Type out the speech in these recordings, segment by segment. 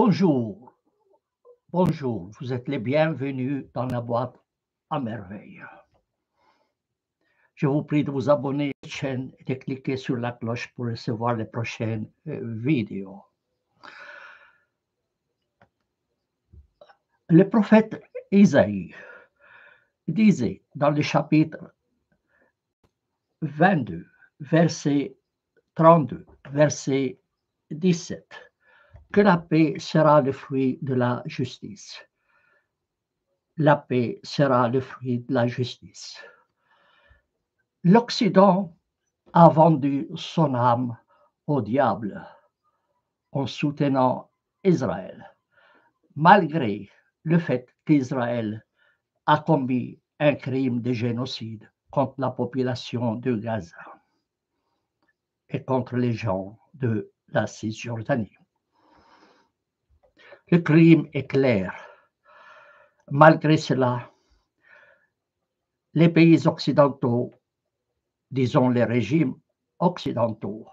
Bonjour, bonjour, vous êtes les bienvenus dans la boîte à merveille. Je vous prie de vous abonner à cette chaîne et de cliquer sur la cloche pour recevoir les prochaines vidéos. Le prophète Isaïe disait dans le chapitre 22, verset 32, verset 17, que la paix sera le fruit de la justice. La paix sera le fruit de la justice. L'Occident a vendu son âme au diable en soutenant Israël, malgré le fait qu'Israël a commis un crime de génocide contre la population de Gaza et contre les gens de la Cisjordanie. Le crime est clair. Malgré cela, les pays occidentaux, disons les régimes occidentaux,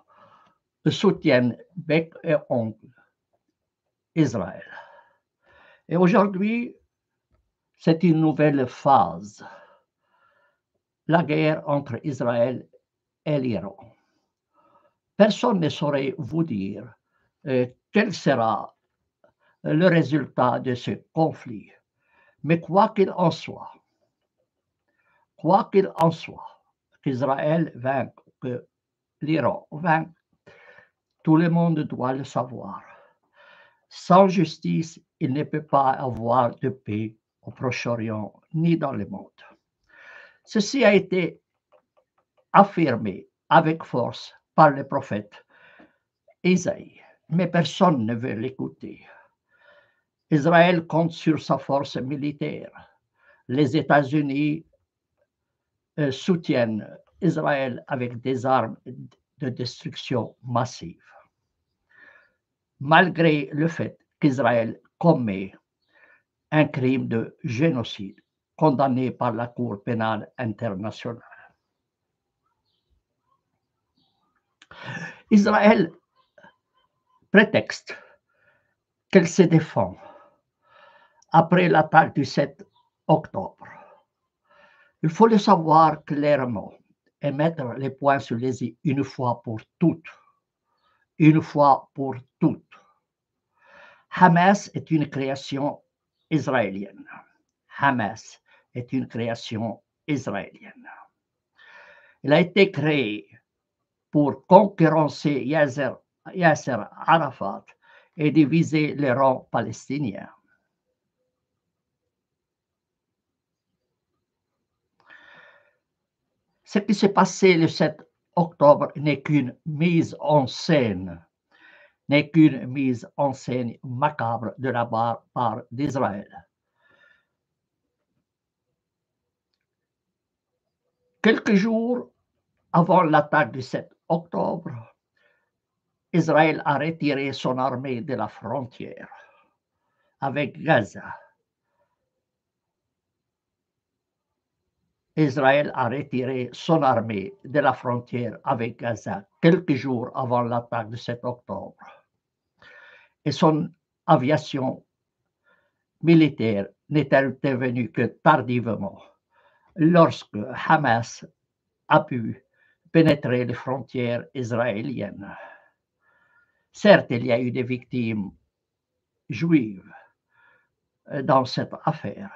soutiennent bec et ongle Israël. Et aujourd'hui, c'est une nouvelle phase, la guerre entre Israël et l'Iran. Personne ne saurait vous dire quel sera le résultat de ce conflit. Mais quoi qu'il en soit, qu'Israël vainque, que l'Iran vainque, tout le monde doit le savoir. Sans justice, il ne peut pas avoir de paix au Proche-Orient ni dans le monde. Ceci a été affirmé avec force par le prophète Isaïe, mais personne ne veut l'écouter. Israël compte sur sa force militaire. Les États-Unis soutiennent Israël avec des armes de destruction massive. Malgré le fait qu'Israël commet un crime de génocide condamné par la Cour pénale internationale. Israël prétexte qu'elle se défend après l'attaque du 7 octobre. Il faut le savoir clairement et mettre les points sur les i une fois pour toutes. Une fois pour toutes. Hamas est une création israélienne. Hamas est une création israélienne. Il a été créé pour concurrencer Yasser Arafat et diviser les rangs palestiniens. Ce qui s'est passé le 7 octobre n'est qu'une mise en scène, macabre de la part d'Israël. Quelques jours avant l'attaque du 7 octobre, Israël a retiré son armée de la frontière avec Gaza. Israël a retiré son armée de la frontière avec Gaza quelques jours avant l'attaque du 7 octobre. Et son aviation militaire n'est intervenue que tardivement, lorsque Hamas a pu pénétrer les frontières israéliennes. Certes, il y a eu des victimes juives dans cette affaire,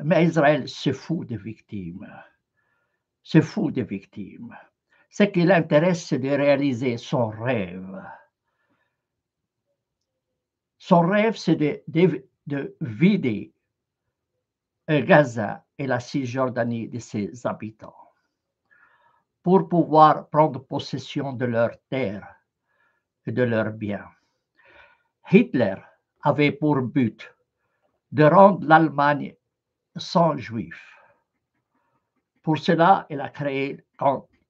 mais Israël se fout des victimes. Se fout des victimes. Ce qui l'intéresse, c'est de réaliser son rêve. Son rêve, c'est de vider Gaza et la Cisjordanie de ses habitants pour pouvoir prendre possession de leurs terres et de leurs biens. Hitler avait pour but de rendre l'Allemagne sans juifs. Pour cela, il a créé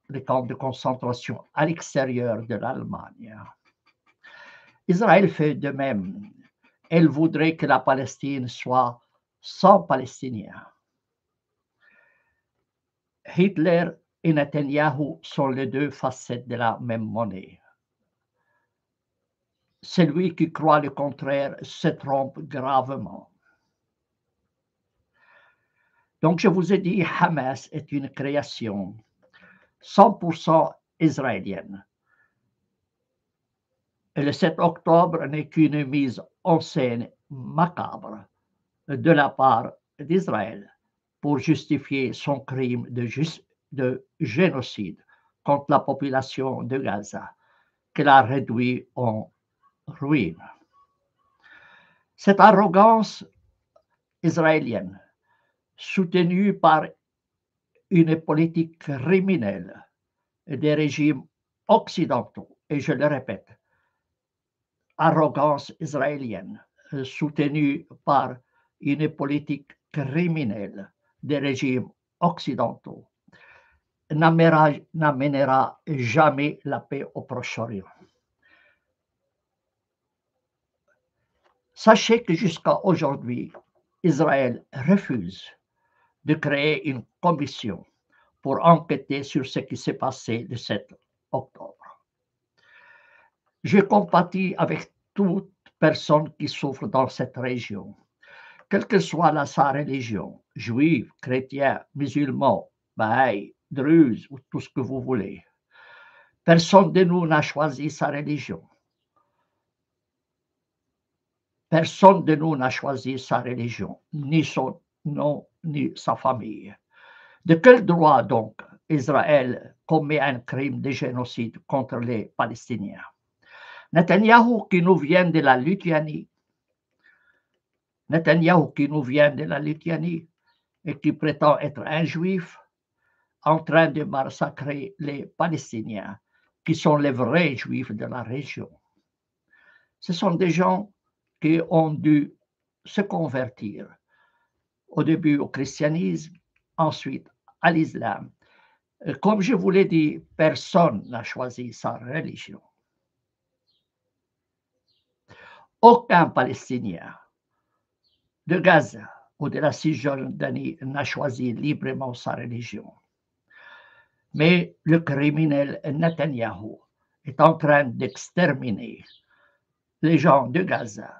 les camps de concentration à l'extérieur de l'Allemagne. Israël fait de même. Elle voudrait que la Palestine soit sans Palestiniens. Hitler et Netanyahou sont les deux facettes de la même monnaie. Celui qui croit le contraire se trompe gravement. Donc, je vous ai dit, Hamas est une création 100% israélienne. Et le 7 octobre n'est qu'une mise en scène macabre de la part d'Israël pour justifier son crime de génocide contre la population de Gaza, qu'elle a réduit en ruine. Cette arrogance israélienne, soutenue par une politique criminelle des régimes occidentaux, et je le répète, arrogance israélienne soutenue par une politique criminelle des régimes occidentaux, n'amènera jamais la paix au Proche-Orient. Sachez que jusqu'à aujourd'hui, Israël refuse de créer une commission pour enquêter sur ce qui s'est passé le 7 octobre. Je compatis avec toute personne qui souffre dans cette région, quelle que soit sa religion, juif, chrétien, musulman, bahai, druze ou tout ce que vous voulez. Personne de nous n'a choisi sa religion. Personne de nous n'a choisi sa religion, ni son nom, ni sa famille. De quel droit donc Israël commet un crime de génocide contre les Palestiniens? Netanyahou qui nous vient de la Lituanie, et qui prétend être un juif, en train de massacrer les Palestiniens, qui sont les vrais juifs de la région. Ce sont des gens qui ont dû se convertir au début au christianisme, ensuite à l'islam. Comme je vous l'ai dit, personne n'a choisi sa religion. Aucun Palestinien de Gaza ou de la Cisjordanie n'a choisi librement sa religion. Mais le criminel Netanyahou est en train d'exterminer les gens de Gaza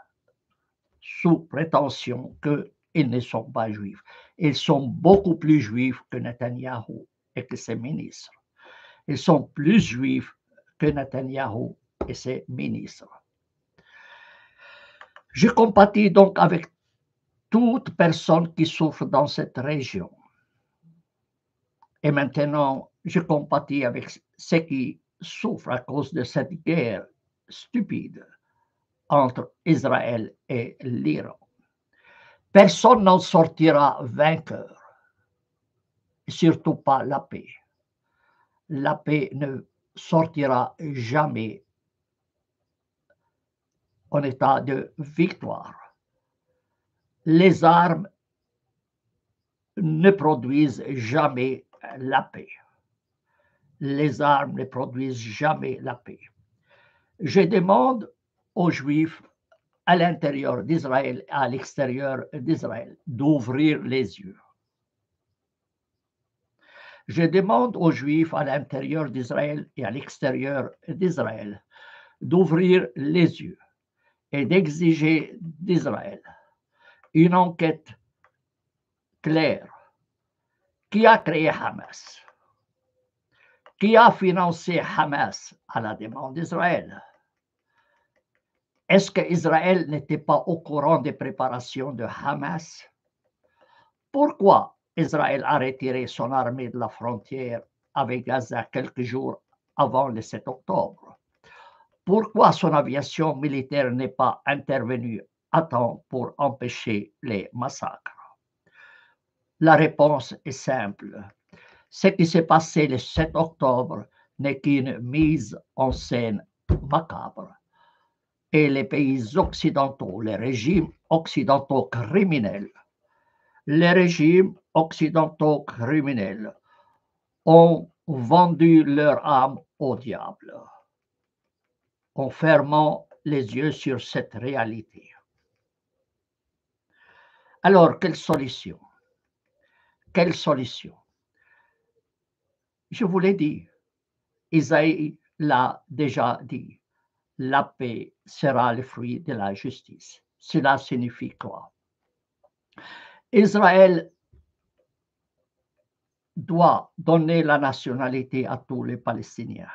sous prétention qu'ils ne sont pas juifs. Ils sont beaucoup plus juifs que Netanyahou et que ses ministres. Ils sont plus juifs que Netanyahou et ses ministres. Je compatis donc avec toute personne qui souffre dans cette région. Et maintenant, je compatis avec ceux qui souffrent à cause de cette guerre stupide entre Israël et l'Iran. Personne n'en sortira vainqueur, surtout pas la paix. La paix ne sortira jamais en état de victoire. Les armes ne produisent jamais la paix. Les armes ne produisent jamais la paix. Je demande aux Juifs à l'intérieur d'Israël et à l'extérieur d'Israël d'ouvrir les yeux. Je demande aux Juifs à l'intérieur d'Israël et à l'extérieur d'Israël d'ouvrir les yeux et d'exiger d'Israël une enquête claire. Qui a créé Hamas? Qui a financé Hamas à la demande d'Israël? Est-ce qu'Israël n'était pas au courant des préparations de Hamas? Pourquoi Israël a retiré son armée de la frontière avec Gaza quelques jours avant le 7 octobre? Pourquoi son aviation militaire n'est pas intervenue à temps pour empêcher les massacres? La réponse est simple. Ce qui s'est passé le 7 octobre n'est qu'une mise en scène macabre. Et les pays occidentaux, les régimes occidentaux criminels, ont vendu leur âme au diable en fermant les yeux sur cette réalité. Alors, quelle solution? Quelle solution? Je vous l'ai dit, Isaïe l'a déjà dit. la paix sera le fruit de la justice. Cela signifie quoi? Israël doit donner la nationalité à tous les Palestiniens,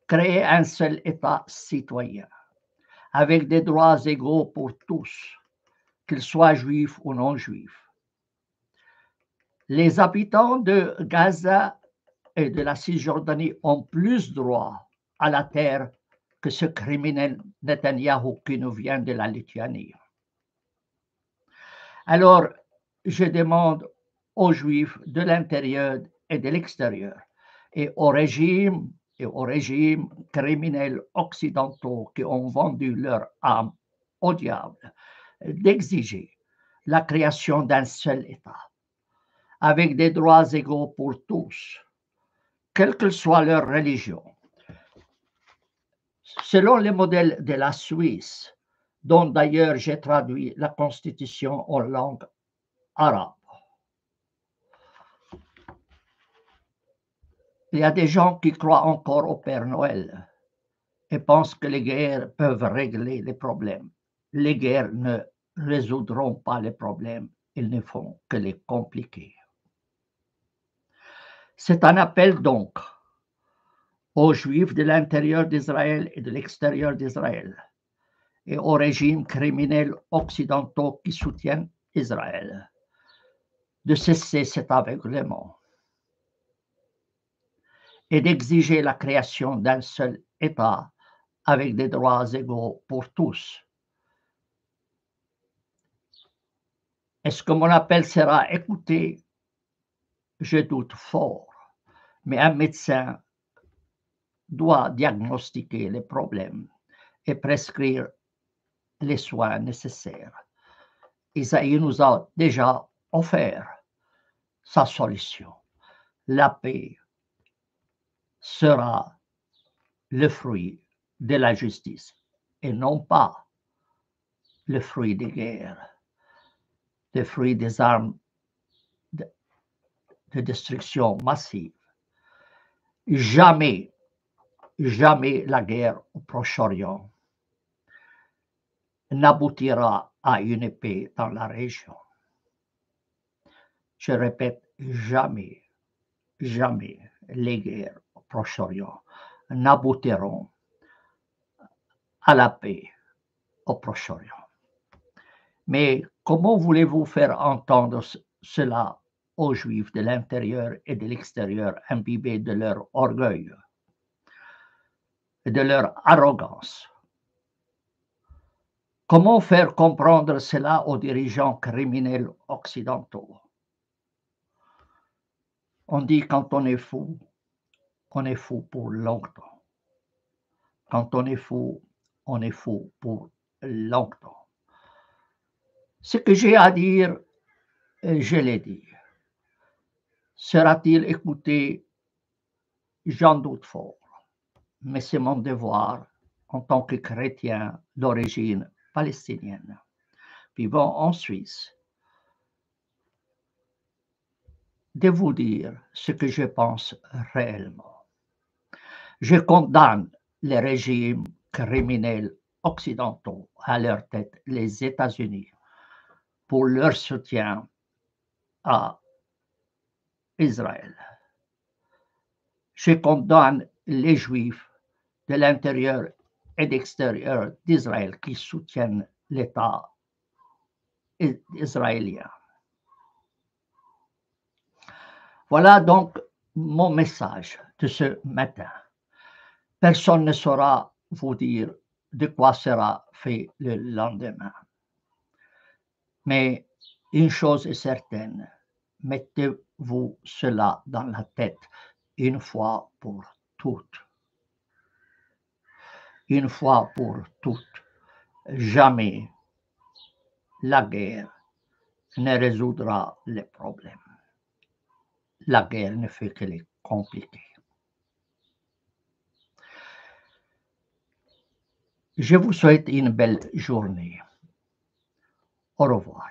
créer un seul État citoyen, avec des droits égaux pour tous, qu'ils soient juifs ou non juifs. Les habitants de Gaza et de la Cisjordanie ont plus droit à la terre que ce criminel Netanyahou qui nous vient de la Lituanie. Alors, je demande aux Juifs de l'intérieur et de l'extérieur et aux régimes criminels occidentaux qui ont vendu leur âme au diable d'exiger la création d'un seul État avec des droits égaux pour tous, quelle que soit leur religion. Selon le modèle de la Suisse, dont d'ailleurs j'ai traduit la Constitution en langue arabe. Il y a des gens qui croient encore au Père Noël et pensent que les guerres peuvent régler les problèmes. Les guerres ne résoudront pas les problèmes, ils ne font que les compliquer. C'est un appel donc aux Juifs de l'intérieur d'Israël et de l'extérieur d'Israël et aux régimes criminels occidentaux qui soutiennent Israël de cesser cet aveuglement et d'exiger la création d'un seul État avec des droits égaux pour tous. Est-ce que mon appel sera écouté? Je doute fort, mais un médecin doit diagnostiquer les problèmes et prescrire les soins nécessaires. Isaïe nous a déjà offert sa solution. La paix sera le fruit de la justice et non pas le fruit des guerres, le fruit des armes de destruction massive. Jamais, jamais la guerre au Proche-Orient n'aboutira à une paix dans la région. Je répète, jamais, jamais les guerres au Proche-Orient n'aboutiront à la paix au Proche-Orient. Mais comment voulez-vous faire entendre cela aux Juifs de l'intérieur et de l'extérieur imbibés de leur orgueil et de leur arrogance? Comment faire comprendre cela aux dirigeants criminels occidentaux? On dit quand on est fou pour longtemps. Quand on est fou pour longtemps. Ce que j'ai à dire, je l'ai dit. Sera-t-il écouté? J'en doute fort. Mais c'est mon devoir en tant que chrétien d'origine palestinienne, vivant en Suisse, de vous dire ce que je pense réellement. Je condamne les régimes criminels occidentaux, à leur tête les États-Unis, pour leur soutien à Israël. Je condamne les Juifs de l'intérieur et d'extérieur d'Israël qui soutiennent l'État israélien. Voilà donc mon message de ce matin. Personne ne saura vous dire de quoi sera fait le lendemain. Mais une chose est certaine, mettez-vous cela dans la tête une fois pour toutes. Une fois pour toutes, jamais la guerre ne résoudra les problèmes. La guerre ne fait que les compliquer. Je vous souhaite une belle journée. Au revoir.